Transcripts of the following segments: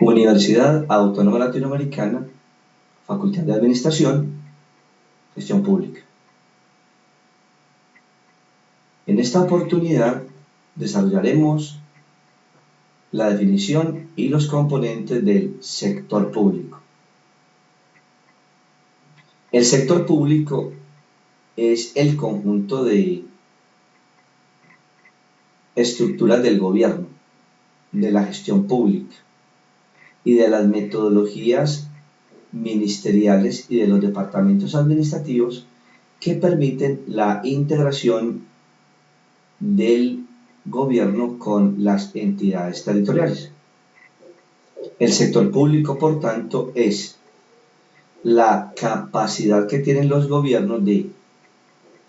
Universidad Autónoma Latinoamericana, Facultad de Administración, Gestión Pública. En esta oportunidad desarrollaremos la definición y los componentes del sector público. El sector público es el conjunto de estructuras del gobierno, de la gestión pública y de las metodologías ministeriales y de los departamentos administrativos que permiten la integración del gobierno con las entidades territoriales. El sector público, por tanto, es la capacidad que tienen los gobiernos de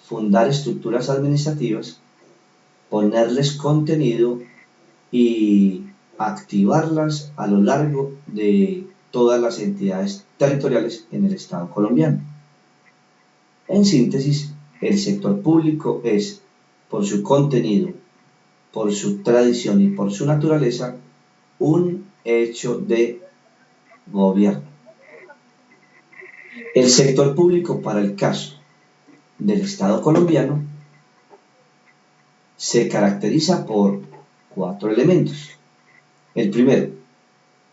fundar estructuras administrativas, ponerles contenido y activarlas a lo largo de todas las entidades territoriales en el Estado colombiano. En síntesis, el sector público es, por su contenido, por su tradición y por su naturaleza, un hecho de gobierno. El sector público, para el caso del Estado colombiano, se caracteriza por 4 elementos. El primero,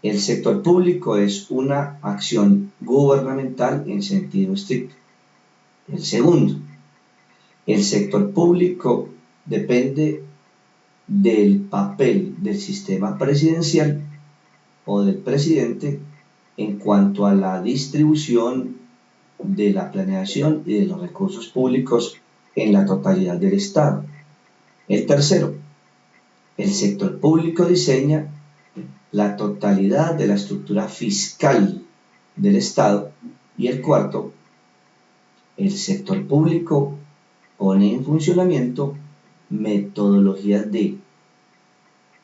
el sector público es una acción gubernamental en sentido estricto. El segundo, el sector público depende del papel del sistema presidencial o del presidente en cuanto a la distribución de la planeación y de los recursos públicos en la totalidad del Estado. El tercero, el sector público diseña la totalidad de la estructura fiscal del Estado. Y el cuarto, el sector público pone en funcionamiento metodologías de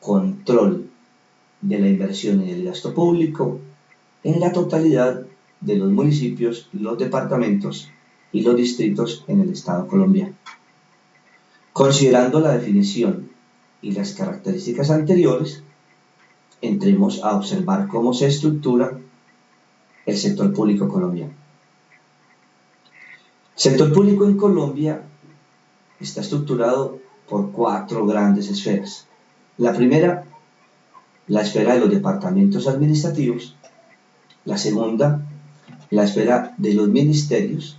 control de la inversión y del gasto público en la totalidad de los municipios, los departamentos y los distritos en el Estado colombiano. Considerando la definición y las características anteriores, entremos a observar cómo se estructura el sector público colombiano. El sector público en Colombia está estructurado por 4 grandes esferas. La primera, la esfera de los departamentos administrativos. La segunda, la esfera de los ministerios.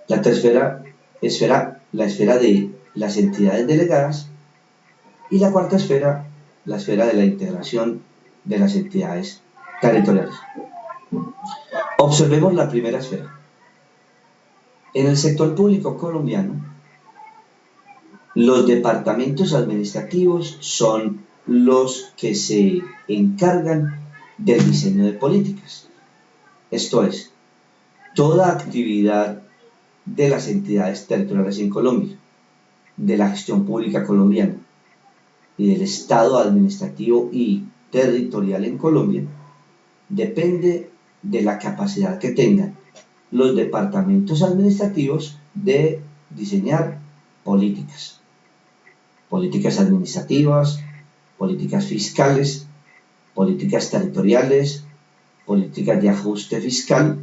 La tercera esfera, la esfera de las entidades delegadas. Y la cuarta esfera, la esfera de la integración de las entidades territoriales. Observemos la primera esfera. En el sector público colombiano, los departamentos administrativos son los que se encargan del diseño de políticas. Esto es, toda actividad de las entidades territoriales en Colombia, de la gestión pública colombiana y del Estado administrativo y territorial en Colombia, depende de la capacidad que tengan los departamentos administrativos de diseñar políticas administrativas, políticas fiscales, políticas territoriales, políticas de ajuste fiscal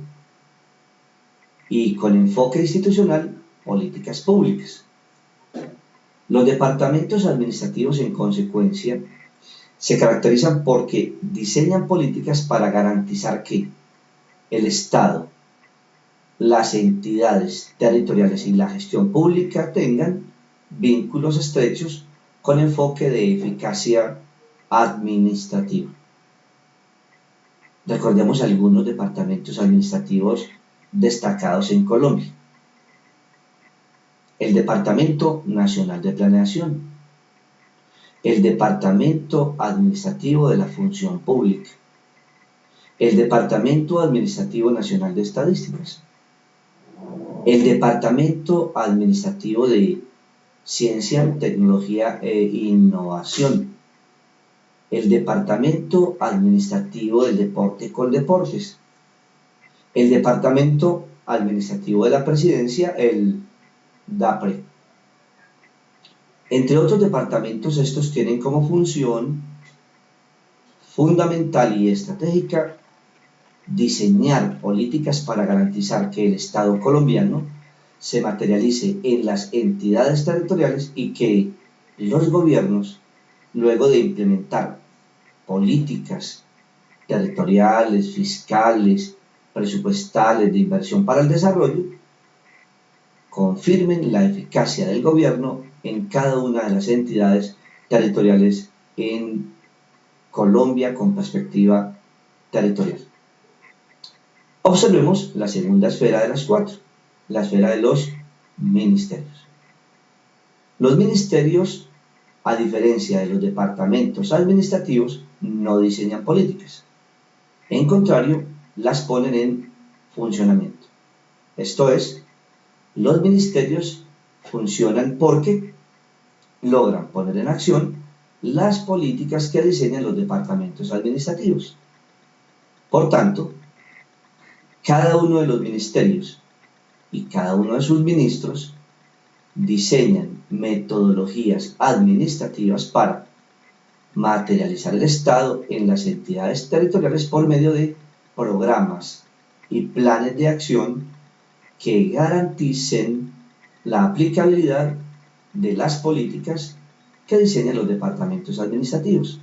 y, con enfoque institucional, políticas públicas. Los departamentos administrativos, en consecuencia, se caracterizan porque diseñan políticas para garantizar que el Estado, las entidades territoriales y la gestión pública tengan vínculos estrechos con enfoque de eficacia administrativa. Recordemos algunos departamentos administrativos destacados en Colombia. El Departamento Nacional de Planeación, el Departamento Administrativo de la Función Pública, el Departamento Administrativo Nacional de Estadísticas, el Departamento Administrativo de Ciencia, Tecnología e Innovación, el Departamento Administrativo del Deporte Coldeportes, el Departamento Administrativo de la Presidencia, el DAPRE. Entre otros departamentos, estos tienen como función fundamental y estratégica diseñar políticas para garantizar que el Estado colombiano se materialice en las entidades territoriales y que los gobiernos, luego de implementar políticas territoriales, fiscales, presupuestales, de inversión para el desarrollo, confirmen la eficacia del gobierno en cada una de las entidades territoriales en Colombia con perspectiva territorial. Observemos la segunda esfera de las cuatro, la esfera de los ministerios. Los ministerios, a diferencia de los departamentos administrativos, no diseñan políticas. En contrario, las ponen en funcionamiento. Esto es, los ministerios funcionan porque logran poner en acción las políticas que diseñan los departamentos administrativos. Por tanto, cada uno de los ministerios y cada uno de sus ministros diseñan metodologías administrativas para materializar el Estado en las entidades territoriales por medio de programas y planes de acción que garanticen la aplicabilidad de las políticas que diseñan los departamentos administrativos.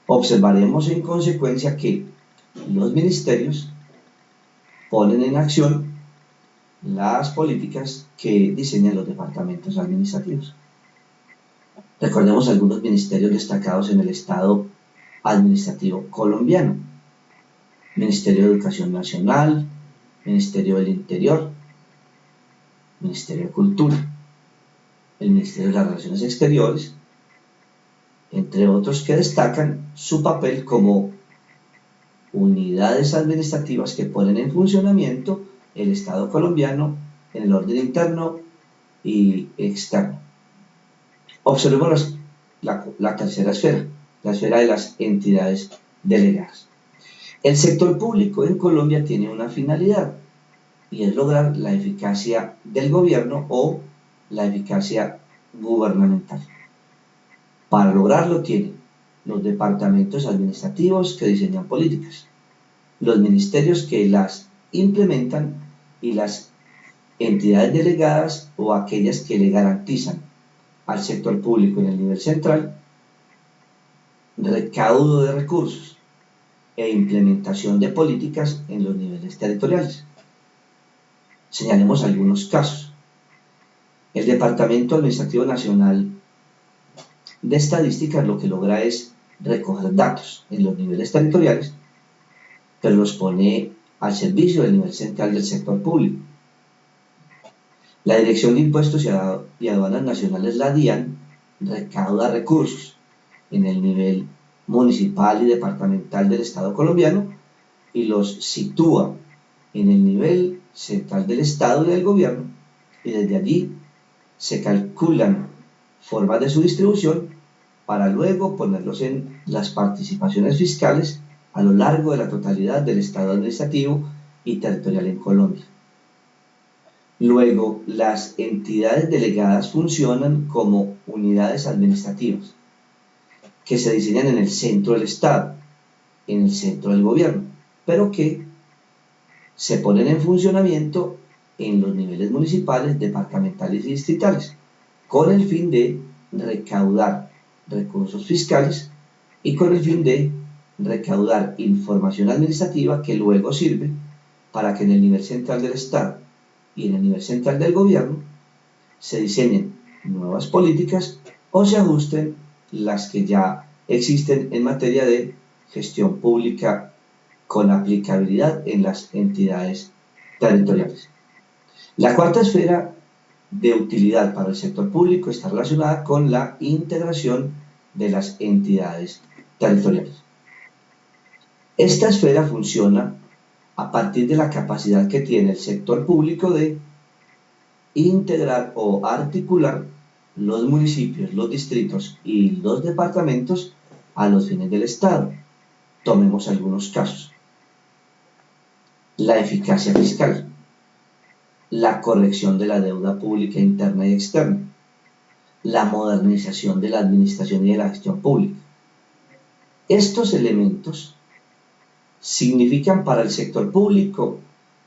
Observaremos en consecuencia que los ministerios ponen en acción las políticas que diseñan los departamentos administrativos. Recordemos algunos ministerios destacados en el Estado administrativo colombiano: Ministerio de Educación Nacional, Ministerio del Interior, Ministerio de Cultura, el Ministerio de las Relaciones Exteriores, entre otros que destacan su papel como unidades administrativas que ponen en funcionamiento el Estado colombiano en el orden interno y externo. Observemos la tercera esfera, la esfera de las entidades delegadas. El sector público en Colombia tiene una finalidad y es lograr la eficacia del gobierno o la eficacia gubernamental. Para lograrlo tiene los departamentos administrativos que diseñan políticas, los ministerios que las implementan y las entidades delegadas o aquellas que le garantizan al sector público en el nivel central recaudo de recursos e implementación de políticas en los niveles territoriales. Señalemos algunos casos. El Departamento Administrativo Nacional de Estadística lo que logra es recoger datos en los niveles territoriales, pero los pone al servicio del nivel central del sector público. La Dirección de Impuestos y Aduanas Nacionales, la DIAN, recauda recursos en el nivel municipal y departamental del Estado colombiano y los sitúa en el nivel central del Estado y del gobierno, y desde allí se calculan formas de su distribución para luego ponerlos en las participaciones fiscales a lo largo de la totalidad del Estado administrativo y territorial en Colombia. Luego, las entidades delegadas funcionan como unidades administrativas que se diseñan en el centro del Estado, en el centro del gobierno, pero que se ponen en funcionamiento en los niveles municipales, departamentales y distritales, con el fin de recaudar recursos fiscales y con el fin de recaudar información administrativa que luego sirve para que en el nivel central del Estado y en el nivel central del gobierno se diseñen nuevas políticas o se ajusten las que ya existen en materia de gestión pública con aplicabilidad en las entidades territoriales. La cuarta esfera de utilidad para el sector público está relacionada con la integración de las entidades territoriales. Esta esfera funciona a partir de la capacidad que tiene el sector público de integrar o articular los municipios, los distritos y los departamentos a los fines del Estado. Tomemos algunos casos. La eficacia fiscal, la corrección de la deuda pública interna y externa, la modernización de la administración y de la gestión pública. Estos elementos significan para el sector público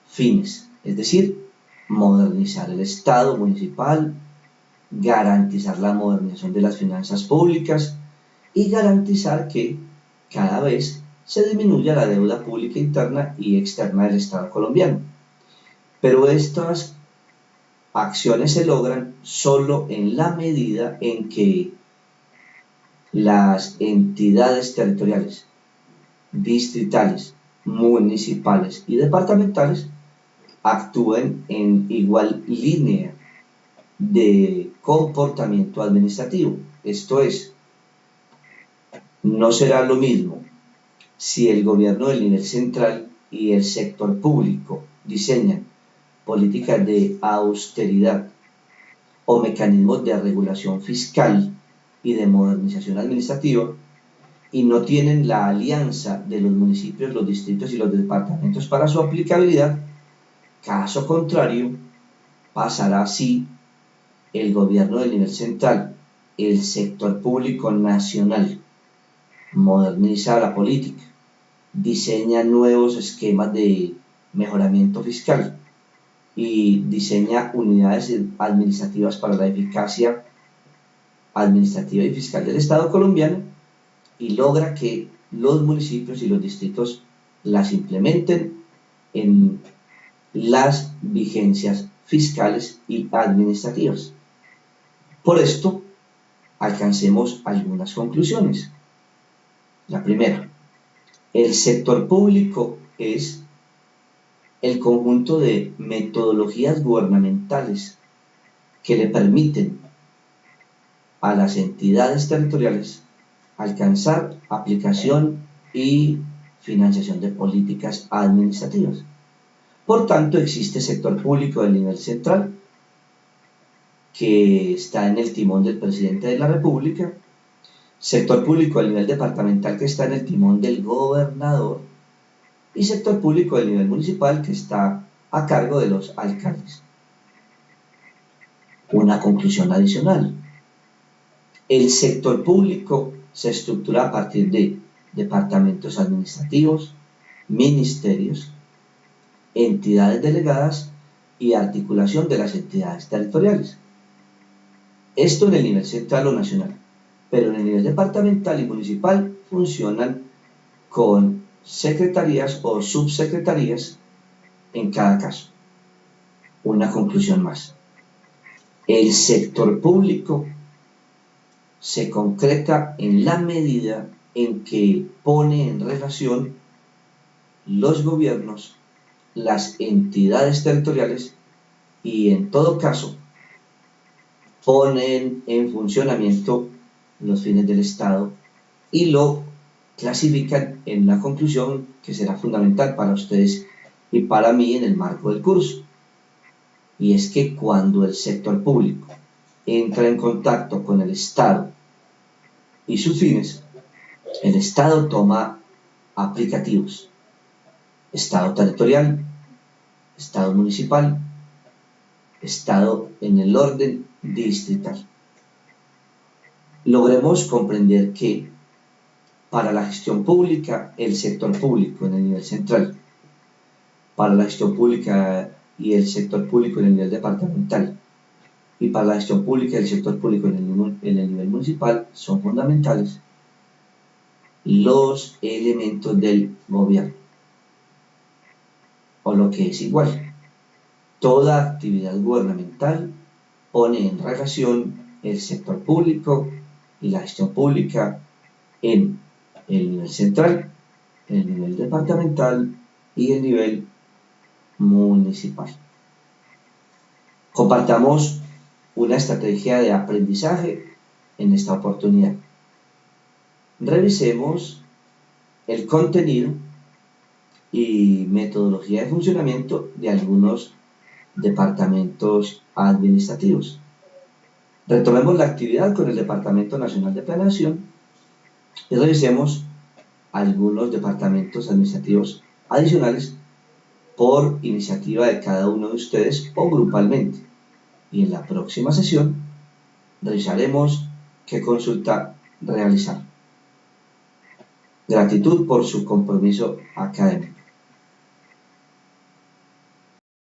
fines, es decir, modernizar el Estado municipal, garantizar la modernización de las finanzas públicas y garantizar que cada vez se disminuya la deuda pública interna y externa del Estado colombiano. Pero estas acciones se logran solo en la medida en que las entidades territoriales, distritales, municipales y departamentales actúen en igual línea de comportamiento administrativo. Esto es, no será lo mismo si el gobierno del nivel central y el sector público diseñan políticas de austeridad o mecanismos de regulación fiscal y de modernización administrativa y no tienen la alianza de los municipios, los distritos y los departamentos para su aplicabilidad. Caso contrario, pasará si el gobierno del nivel central, el sector público nacional, moderniza la política, diseña nuevos esquemas de mejoramiento fiscal y diseña unidades administrativas para la eficacia administrativa y fiscal del Estado colombiano y logra que los municipios y los distritos las implementen en las vigencias fiscales y administrativas. Por esto, alcancemos algunas conclusiones. La primera, el sector público es el conjunto de metodologías gubernamentales que le permiten a las entidades territoriales alcanzar aplicación y financiación de políticas administrativas. Por tanto, existe sector público del nivel central, que está en el timón del presidente de la República, sector público del nivel departamental, que está en el timón del gobernador, y sector público del nivel municipal, que está a cargo de los alcaldes. Una conclusión adicional. El sector público se estructura a partir de departamentos administrativos, ministerios, entidades delegadas y articulación de las entidades territoriales. Esto en el nivel central o nacional, pero en el nivel departamental y municipal funcionan con secretarías o subsecretarías en cada caso. Una conclusión más. El sector público se concreta en la medida en que pone en relación los gobiernos, las entidades territoriales y en todo caso ponen en funcionamiento los fines del Estado y lo clasifican en una conclusión que será fundamental para ustedes y para mí en el marco del curso. Y es que cuando el sector público entra en contacto con el Estado y sus fines, el Estado toma aplicativos. Estado territorial, Estado municipal, Estado en el orden distrital. Logremos comprender que para la gestión pública, el sector público en el nivel central, para la gestión pública y el sector público en el nivel departamental, y para la gestión pública y el sector público en el nivel municipal, son fundamentales los elementos del gobierno, o lo que es igual. Toda actividad gubernamental pone en relación el sector público y la gestión pública en el nivel central, el nivel departamental y el nivel municipal. Compartamos una estrategia de aprendizaje en esta oportunidad. Revisemos el contenido y metodología de funcionamiento de algunos departamentos administrativos. Retomemos la actividad con el Departamento Nacional de Planeación y revisemos algunos departamentos administrativos adicionales por iniciativa de cada uno de ustedes o grupalmente. Y en la próxima sesión revisaremos qué consulta realizar. Gratitud por su compromiso académico.